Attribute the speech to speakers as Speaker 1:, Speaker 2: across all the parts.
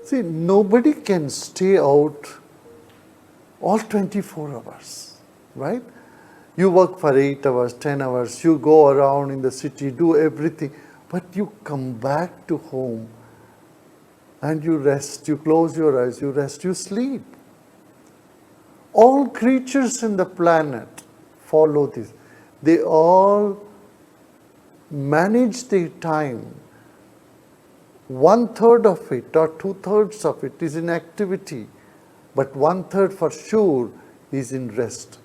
Speaker 1: See, nobody can stay out all 24 hours, right? You work for 8 hours, 10 hours, you go around in the city, do everything, but you come back to home and you rest, you close your eyes, you rest, you sleep. All creatures in the planet follow this. They all manage their time. 1/3 of it or 2/3 of it is in activity, but 1/3 for sure is in rest.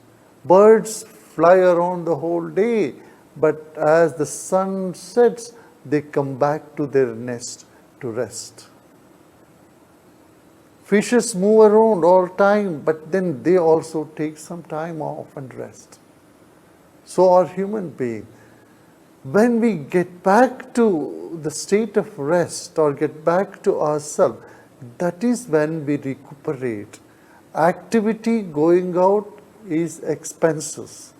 Speaker 1: Birds fly around the whole day, but as the sun sets, they come back to their nest to rest. Fishes move around all time, but then they also take some time off and rest. So are human beings. When we get back to the state of rest or get back to ourselves, that is when we recuperate. Activity going out is expenses.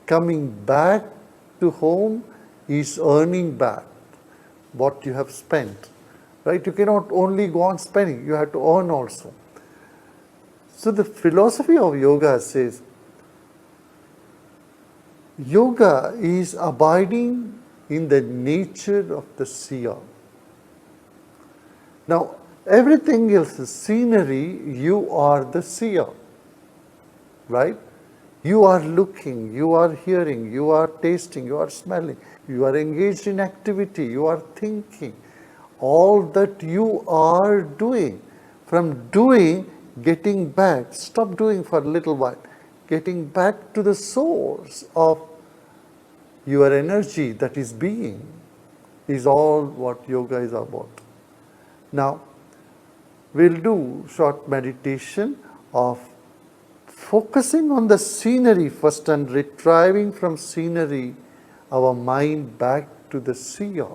Speaker 1: Coming back to home is earning back what you have spent. Right? You cannot only go on spending, you have to earn also. So the philosophy of yoga says, yoga is abiding in the nature of the seer. Now, everything else is scenery, you are the seer, right? You are looking, you are hearing, you are tasting, you are smelling, you are engaged in activity, you are thinking. All that you are doing, from doing, getting back, stop doing for a little while, getting back to the source of your energy that is being, is all what yoga is about. Now, we'll do short meditation of focusing on the scenery first and retrieving from scenery our mind back to the seer.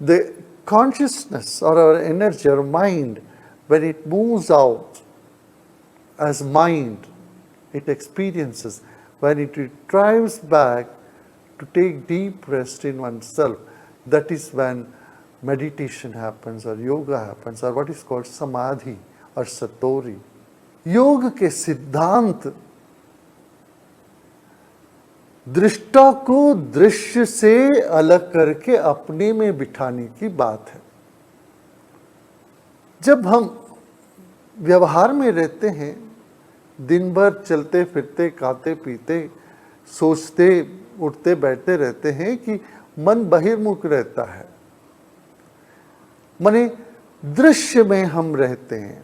Speaker 1: The consciousness or our energy or mind, when it moves out as mind, it experiences. When it retrieves back to take deep rest in oneself, that is when meditation happens or yoga happens or what is called samadhi or satori. योग के सिद्धांत दृष्टा को दृश्य से अलग करके अपने में बिठाने की बात है। जब हम व्यवहार में रहते हैं, दिन भर चलते फिरते खाते पीते सोचते उठते बैठते रहते हैं कि मन बहिर्मुख रहता है, माने दृश्य में हम रहते हैं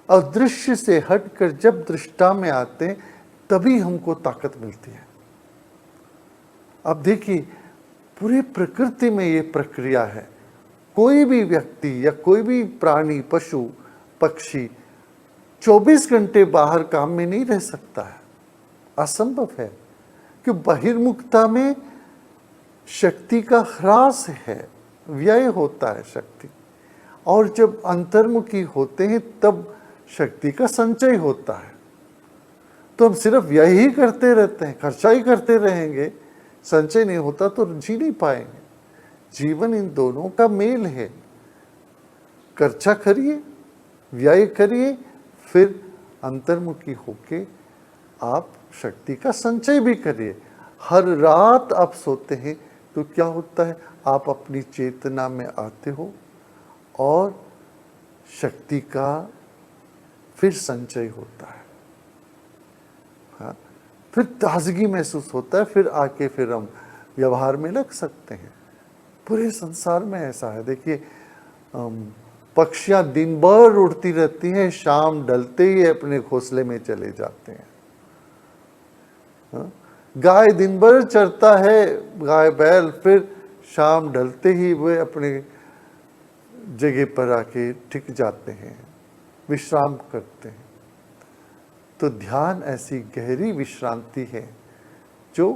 Speaker 1: और दृश्य से हटकर जब दृष्टा में आते हैं तभी हमको ताकत मिलती है। अब देखिए, पूरे प्रकृति में ये प्रक्रिया है। कोई भी व्यक्ति या कोई भी प्राणी, पशु, पक्षी 24 घंटे बाहर काम में नहीं रह सकता है, असंभव है। कि बहिर्मुखता में शक्ति का ह्रास है, व्यय होता है शक्ति, और जब अंतर्मुखी होते हैं तब शक्ति का संचय होता है। तो हम सिर्फ व्यय ही करते रहते हैं, खर्चा ही करते रहेंगे, संचय नहीं होता तो जी नहीं पाएंगे। जीवन इन दोनों का मेल है। खर्चा करिए, व्यय करिए, फिर अंतर्मुखी होके आप शक्ति का संचय भी करिए। हर रात आप सोते हैं तो क्या होता है, आप अपनी चेतना में आते हो और शक्ति का फिर संचय होता है। हाँ, फिर ताजगी महसूस होता है, फिर आके फिर हम व्यवहार में लग सकते हैं। पूरे संसार में ऐसा है। देखिए, पक्षियां दिन भर उड़ती रहती हैं, शाम ढलते ही अपने घोंसले में चले जाते हैं। गाय दिन भर चरता है, गाय बैल, फिर शाम ढलते ही वे अपने जगह पर आके टिक जाते हैं, विश्राम करते हैं। तो ध्यान ऐसी गहरी विश्रांति है जो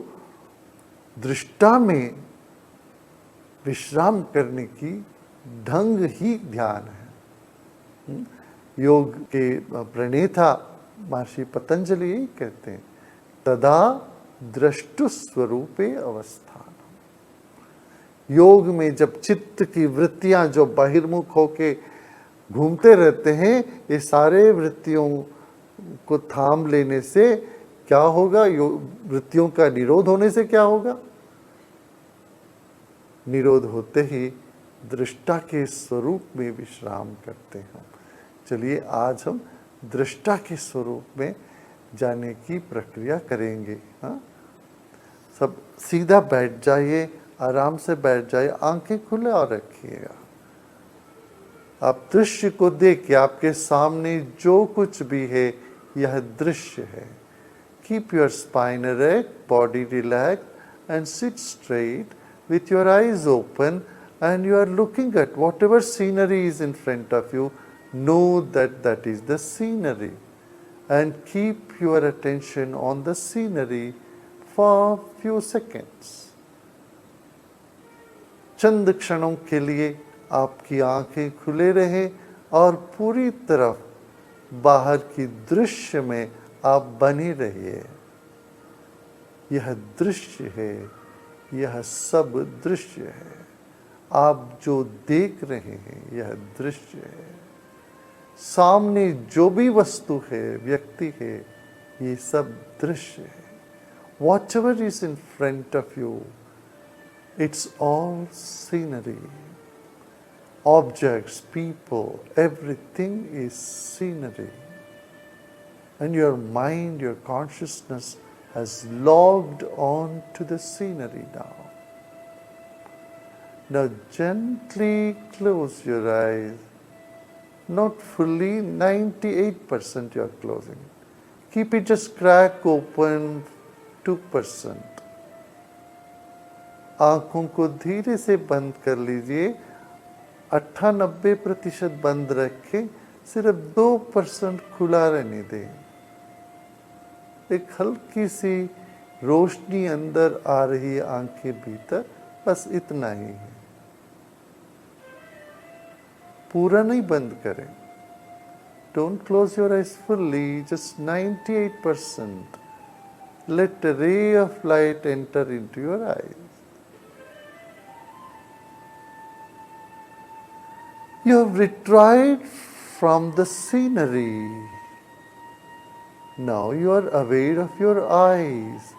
Speaker 1: दृष्टा में विश्राम करने की ढंग ही ध्यान है। योग के प्रणेता महर्षि पतंजलि यही कहते हैं, तदा द्रष्टु स्वरूपे अवस्थान। योग में जब चित्त की वृत्तियां जो बहिर्मुख होके घूमते रहते हैं, ये सारे वृत्तियों को थाम लेने से क्या होगा? वृत्तियों का निरोध होने से क्या होगा? निरोध होते ही दृष्टा के स्वरूप में विश्राम करते हैं। चलिए आज हम दृष्टा के स्वरूप में जाने की प्रक्रिया करेंगे। हाँ, सब सीधा बैठ जाइए, आराम से बैठ जाइए, आंखें खुले और रखिएगा। आप दृश्य को देखिए, आपके सामने जो कुछ भी है यह दृश्य है। Keep your spine erect, body relax and sit straight with your eyes open, and you are looking at whatever scenery is in front of you. Know that that is the scenery, and keep your attention on the scenery for few seconds. चंद क्षणों के लिए आपकी आंखें खुले रहे और पूरी तरफ बाहर की दृश्य में आप बने रहिए। यह दृश्य है, यह सब दृश्य है। आप जो देख रहे हैं यह दृश्य है। सामने जो भी वस्तु है, व्यक्ति है, ये सब दृश्य है। Whatever is in front of you, it's all scenery. Objects, people, everything is scenery. And your mind, your consciousness has logged on to the scenery now. Now gently close your eyes. Not fully, 98% you are closing. Keep it just crack open 2%. आंखों को धीरे से बंद कर लीजिए। 98% बंद रखें, सिर्फ 2% खुला रहने दें। एक हल्की सी रोशनी अंदर आ रही है आंख के भीतर, बस इतना ही है। पूरा नहीं बंद करें। Don't close your eyes fully, just 98%. Let a ray of light enter into your eyes. You have retrieved from the scenery. Now you are aware of your eyes.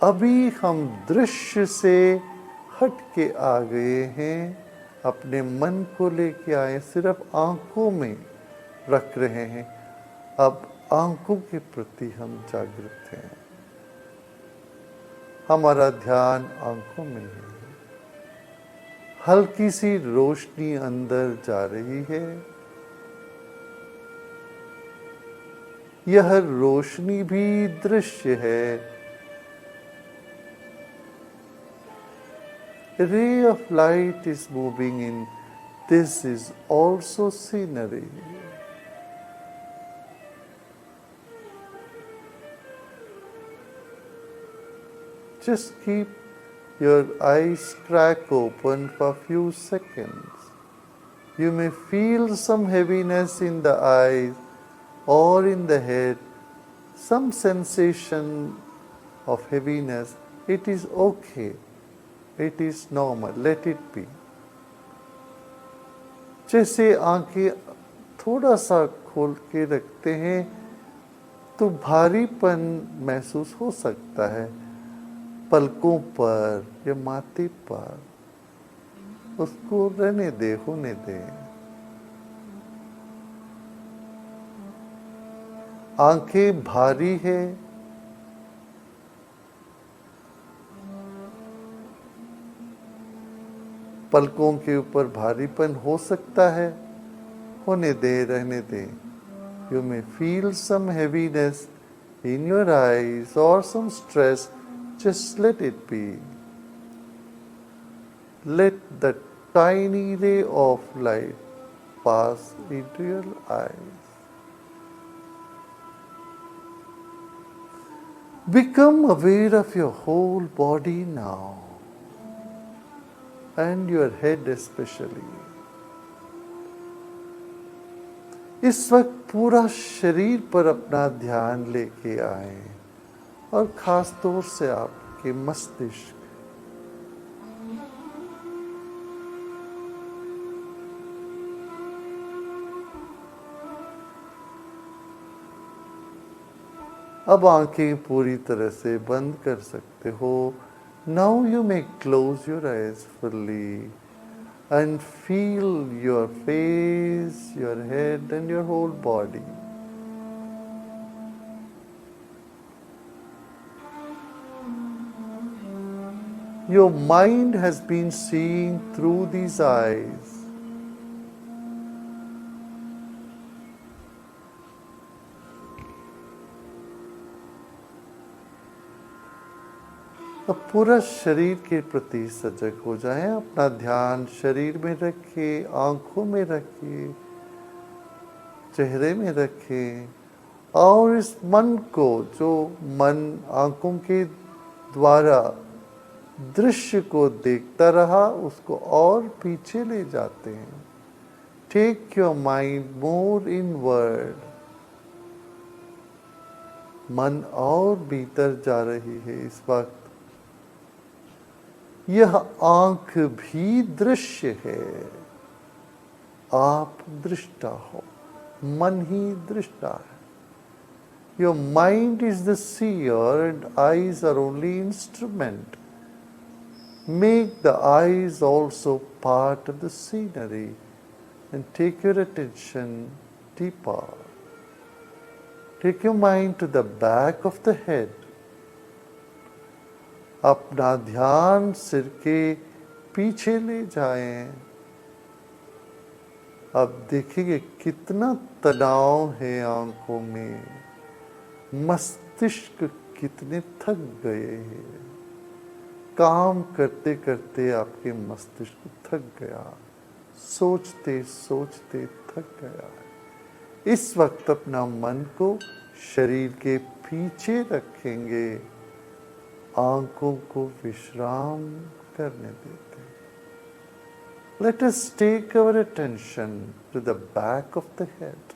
Speaker 1: अभी हम दृश्य से हट के आ गए हैं, अपने मन को लेके आए, सिर्फ आंखों में रख रहे हैं। अब आंखों के प्रति हम जागृत हैं। हमारा ध्यान आंखों में है। हल्की सी रोशनी अंदर जा रही है। यह रोशनी भी दृश्य है। A ray of light is moving in. This is also scenery. Just keep your eyes crack open for a few seconds. You may feel some heaviness in the eyes or in the head, some sensation of heaviness. It is okay. It is normal. Let it be. जैसे आंखें थोड़ा सा खोल के रखते हैं तो भारीपन महसूस हो सकता है पलकों पर या माथे पर। उसको रहने दे, होने दे। आंखें भारी है, पलकों के ऊपर भारीपन हो सकता है, होने दे, रहने दे। You may feel some heaviness in your eyes or some stress. Just let it be. Let the tiny ray of light pass into your eyes. Become aware of your whole body now. And your head especially. इस वक्त पूरा शरीर पर अपना ध्यान लेके आए और खास तौर से आपके मस्तिष्क। अब आंखें पूरी तरह से बंद कर सकते हो। Now you may close your eyes fully and feel your face, your head and your whole body. Your mind has been seeing through these eyes. अब पूरा शरीर के प्रति सजग हो जाएं। अपना ध्यान शरीर में रखिए, आंखों में रखिए, चेहरे में रखें और इस मन को, जो मन आंखों के द्वारा दृश्य को देखता रहा, उसको और पीछे ले जाते हैं। Take your mind more inward. मन और भीतर जा रही है इस वक्त। यह आंख भी दृश्य है। आप दृष्टा हो, मन ही दृष्टा है। Your mind is the seer and eyes are only instrument. Make the eyes also part of the scenery and take your attention deeper. Take your mind to the back of the head. अपना ध्यान सिर के पीछे ले जाएं। अब देखिए कितना तनाव है आंखों में। मस्तिष्क कितने थक गए हैं। काम करते करते आपके मस्तिष्क थक गया, सोचते सोचते थक गया। इस वक्त अपना मन को शरीर के पीछे रखेंगे, आंखों को विश्राम करने देते हैं। Let us take our attention to the back of the head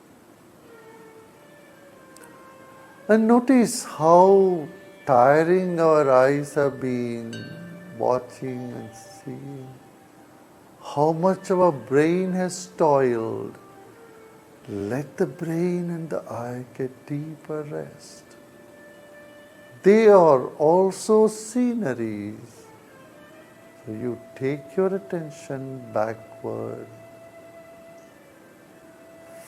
Speaker 1: and notice how tiring our eyes have been watching and seeing, how much our brain has toiled. Let the brain and the eye get deeper rest. They are also sceneries. So you take your attention backward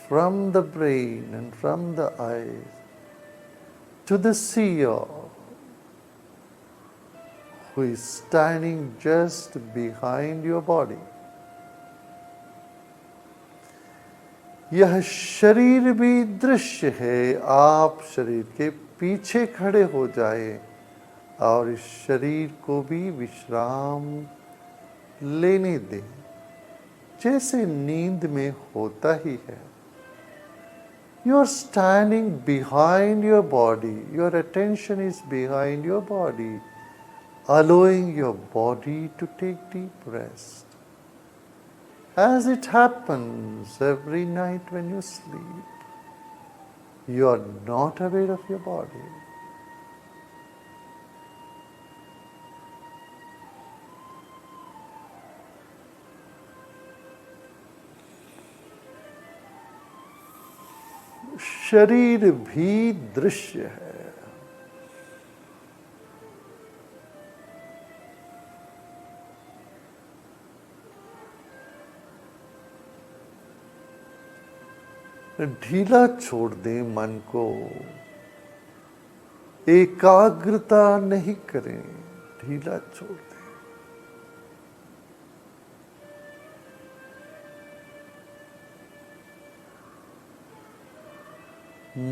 Speaker 1: from the brain and from the eyes to the seer who is standing just behind your body. यह शरीर भी दृश्य है। आप शरीर के पीछे खड़े हो जाए और इस शरीर को भी विश्राम लेने दें, जैसे नींद में होता ही है। You are standing behind your body. Your attention is behind your body, allowing your body to take deep rest. As it happens every night when you sleep, you are not aware of your body. शरीर भी दृश्य है। ढीला छोड़ दें मन को, एकाग्रता नहीं करें, ढीला छोड़ दें।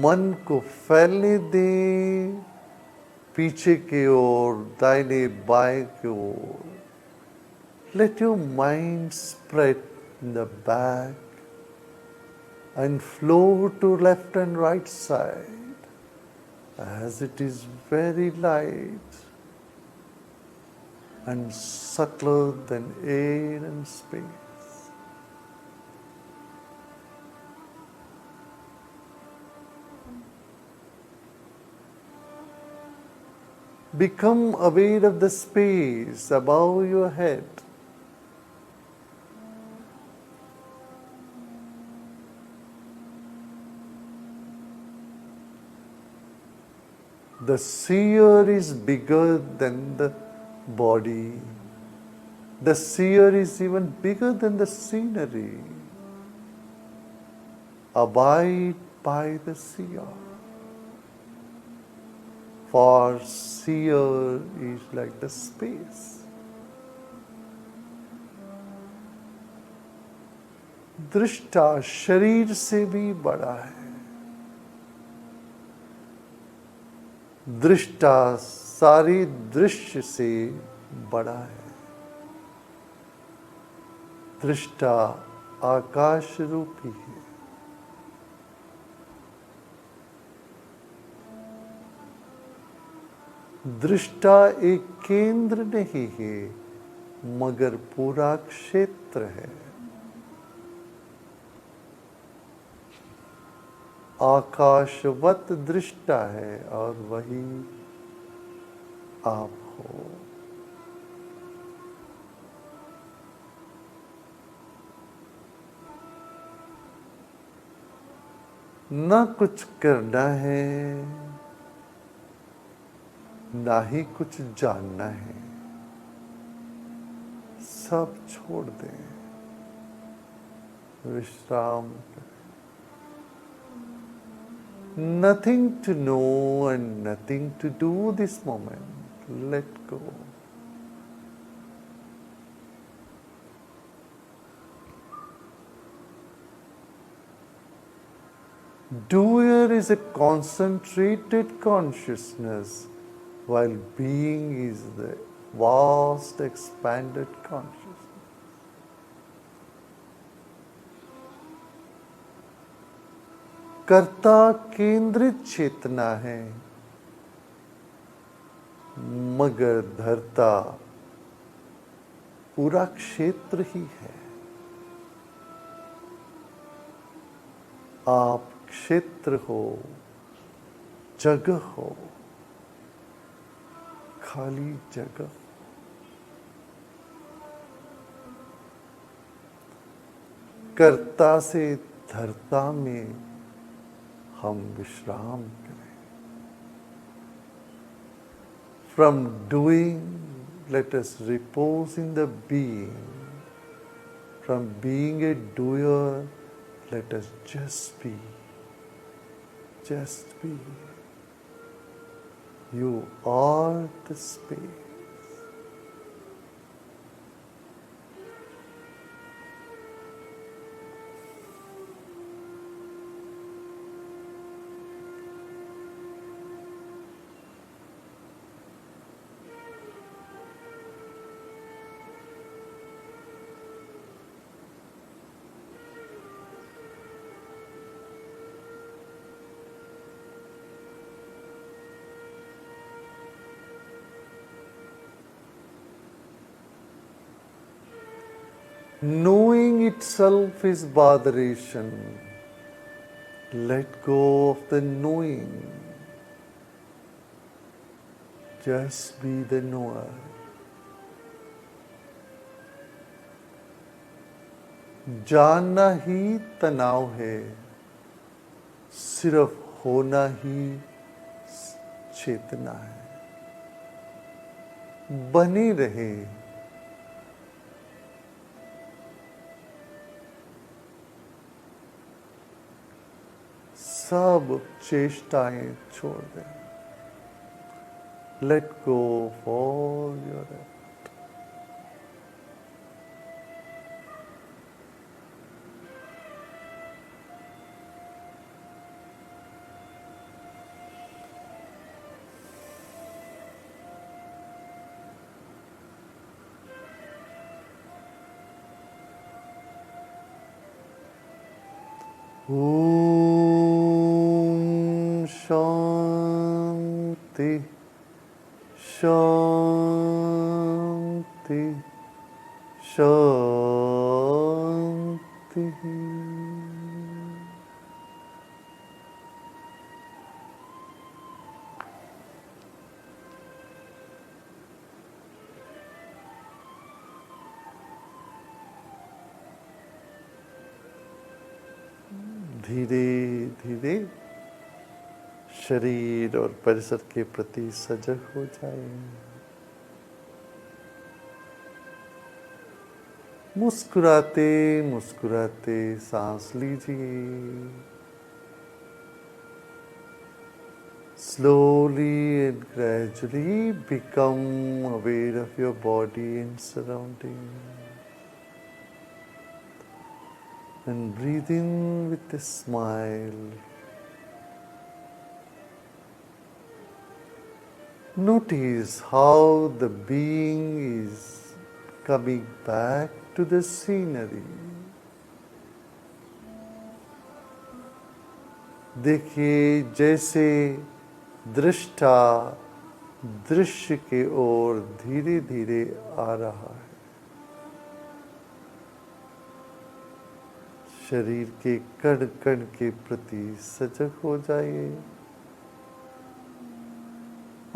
Speaker 1: मन को फैलने दें पीछे की ओर, दाहिने बाएं की ओर। Let your mind spread in the back and flow to left and right side as it is very light and subtler than air and space. Become aware of the space above your head. The seer is bigger than the body. The seer is even bigger than the scenery. Abide by the seer. For seer is like the space. दृष्टा शरीर से भी बड़ा है. दृष्टा सारी दृश्य से बड़ा है. दृष्टा आकाश रूपी है. दृष्टा एक केंद्र नहीं है, मगर पूरा क्षेत्र है. आकाशवत दृष्टा है और वही आप हो. न कुछ करना है, ना ही कुछ जानना है. सब छोड़ दें, विश्राम करें. Nothing to know and nothing to do this moment. Let go. Doer is a concentrated consciousness, while being is the vast expanded consciousness. कर्ता केंद्रित चेतना है, मगर धरता पूरा क्षेत्र ही है. आप क्षेत्र हो, जगह हो, खाली जगह. कर्ता से धरता में हम विश्राम करें. From doing, let us repose in the being. From being a doer, let us just be. Just be. You are the space. Knowing itself is botheration. Let go of the knowing. Just be the knower. जानना ही तनाव है, सिर्फ होना ही चेतना है. बनी रहे. सब चेष्टाएं छोड़ दें. Let go for your. शांति शांति शांति. धीरे धीरे शरीर और परिसर के प्रति सजग हो जाए। मुस्कुराते मुस्कुराते सांस लीजिए। Slowly and gradually become aware of your body and surroundings. And breathe in with a smile. Notice how the being is coming back to the scenery. देखिए जैसे दृष्टा दृश्य के ओर धीरे धीरे आ रहा है। शरीर के कण कण के प्रति सजग हो जाइए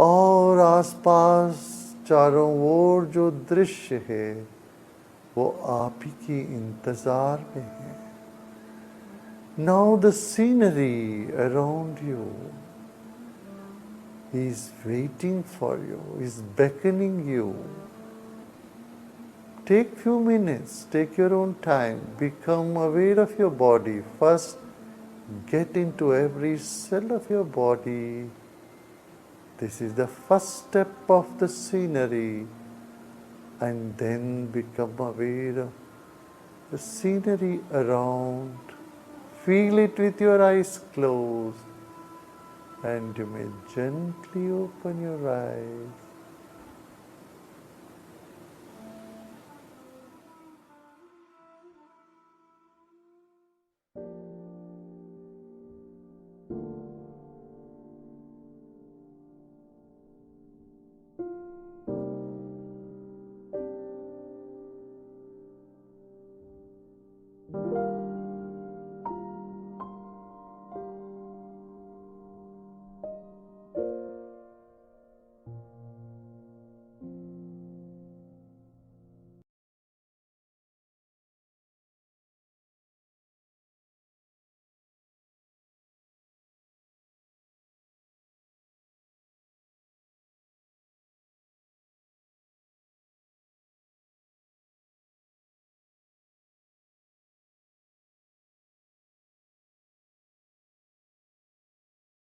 Speaker 1: और आसपास चारों ओर जो दृश्य है वो आप ही के इंतजार में है। Now the scenery around you is waiting for you, is beckoning you. Take few minutes, take your own time, become aware of your body. First, get into every cell of your body. This is the first step of the scenery, and then become aware of the scenery around. Feel it with your eyes closed, and you may gently open your eyes.